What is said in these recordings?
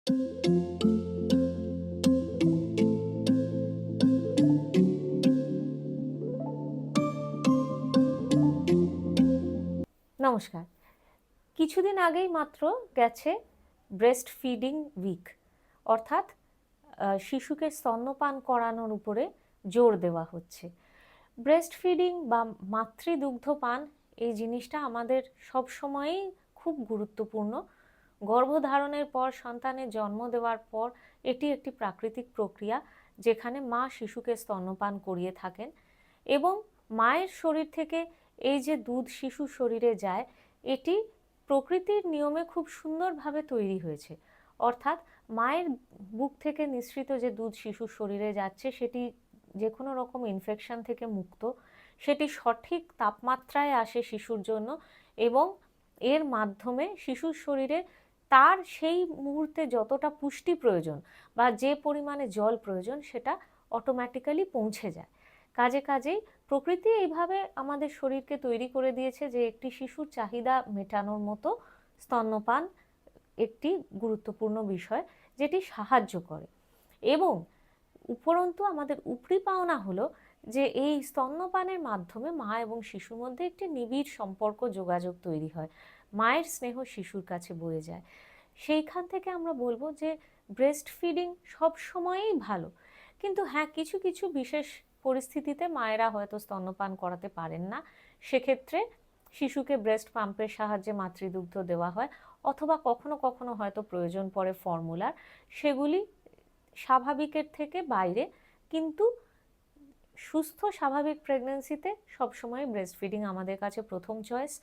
নমস্কার। কিছুদিন আগেই মাত্র গেছে ব্রেস্ট ফিডিং উইক, অর্থাৎ শিশুকে স্তন্যপান করানোর উপরে জোর দেওয়া হচ্ছে। ব্রেস্ট ফিডিং বা মাতৃদুগ্ধপান এই জিনিসটা আমাদের সব সময়ই খুব গুরুত্বপূর্ণ। গর্ভধারণের পর, সন্তানের জন্ম দেওয়ার পর এটি একটি প্রাকৃতিক প্রক্রিয়া যেখানে মা শিশুকে স্তন্যপান করিয়ে থাকেন, এবং মায়ের শরীর থেকে এই যে দুধ শিশুর শরীরে যায়, এটি প্রকৃতির নিয়মে খুব সুন্দরভাবে তৈরি হয়েছে। অর্থাৎ মায়ের বুক থেকে নিঃসৃত যে দুধ শিশুর শরীরে যাচ্ছে সেটি যে কোনো রকম ইনফেকশন থেকে মুক্ত, সেটি সঠিক তাপমাত্রায় আসে শিশুর জন্য, এবং এর মাধ্যমে শিশুর শরীরে তার সেই মুহূর্তে যতটা পুষ্টি প্রয়োজন বা যে পরিমাণে জল প্রয়োজন সেটা অটোমেটিক্যালি পৌঁছে যায়। কাজেই প্রকৃতি এইভাবে আমাদের শরীরকে তৈরি করে দিয়েছে যে একটি শিশুর চাহিদা মেটানোর মতো স্তন্যপান একটি গুরুত্বপূর্ণ বিষয় যেটি সাহায্য করে। এবং উপরন্তু আমাদের উপরি পাওনা হলো যে এই স্তন্যপানের মাধ্যমে মা এবং শিশুর মধ্যে একটি নিবিড় সম্পর্ক, যোগাযোগ তৈরি হয়। মায়ের স্নেহ শিশুর কাছে বয়ে যায়। সেইখান থেকে আমরা বলবো যে ব্রেস্ট ফিডিং সব সময়ই ভালো, কিন্তু হ্যাঁ, কিছু কিছু বিশেষ পরিস্থিতিতে মায়েরা হয়তো স্তন্যপান করাতে পারেন না, সেক্ষেত্রে শিশুকে ব্রেস্ট পাম্পের সাহায্যে মাতৃদুগ্ধ দেওয়া হয়, অথবা কখনো কখনো হয়তো প্রয়োজন পড়ে ফর্মুলার। সেগুলি স্বাভাবিকের থেকে বাইরে, কিন্তু সুস্থ স্বাভাবিক প্রেগন্যান্সিতে সবসময় ব্রেস্ট ফিডিং আমাদের কাছে প্রথম চয়েস।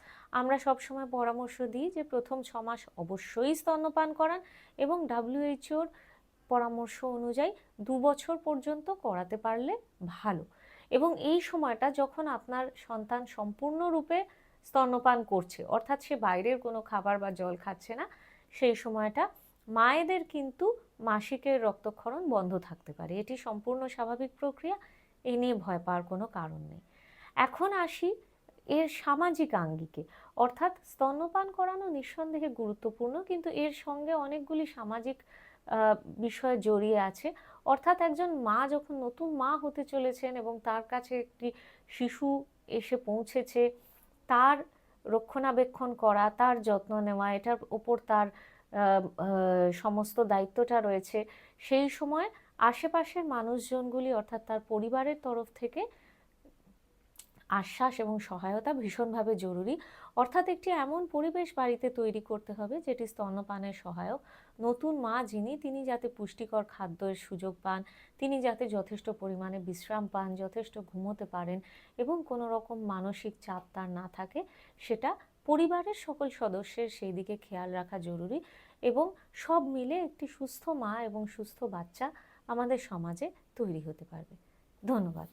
আমরা সবসময় পরামর্শ দিই যে প্রথম 6 মাস অবশ্যই স্তন্যপান করান, এবং WHO-র পরামর্শ অনুযায়ী 2 বছর পর্যন্ত করাতে পারলে ভালো। এবং এই সময়টা যখন আপনার সন্তান সম্পূর্ণরূপে স্তন্যপান করছে, অর্থাৎ সে বাইরের কোনো খাবার বা জল খাচ্ছে না, সেই সময়টা মায়েদের কিন্তু মাসিকের রক্তক্ষরণ বন্ধ থাকতে পারে। এটি সম্পূর্ণ স্বাভাবিক প্রক্রিয়া, এই নিয়ে ভয় পাওয়ার কোনো কারণ নেই। এখন আসি এর সামাজিক আঙ্গিকে। অর্থাৎ স্তন্যপান করানো নিঃসন্দেহে গুরুত্বপূর্ণ, কিন্তু এর সঙ্গে অনেকগুলি সামাজিক বিষয় জড়িয়ে আছে। অর্থাৎ একজন মা যখন নতুন মা হতে চলেছেন এবং তার কাছে একটি শিশু এসে পৌঁছেছে, তার রক্ষণাবেক্ষণ করা, তার যত্ন নেওয়া, এটার ওপর তার সমস্ত দায়িত্বটা রয়েছে। সেই সময় আশেপাশের মানুষজনগুলি, অর্থাৎ তার পরিবারের তরফ থেকে আশ্বাস এবং সহায়তা ভীষণভাবে জরুরি। অর্থাৎ একটি এমন পরিবেশ বাড়িতে তৈরি করতে হবে যেটি স্তন্যপানের সহায়ক। নতুন মা যিনি, তিনি যাতে পুষ্টিকর খাদ্যের সুযোগ পান, তিনি যাতে যথেষ্ট পরিমাণে বিশ্রাম পান, যথেষ্ট ঘুমোতে পারেন, এবং কোনো রকম মানসিক চাপ তার না থাকে, সেটা পরিবারের সকল সদস্যের সেই দিকে খেয়াল রাখা জরুরি। এবং সব মিলে একটি সুস্থ মা এবং সুস্থ বাচ্চা আমাদের সমাজে তৈরি হতে পারবে। ধন্যবাদ।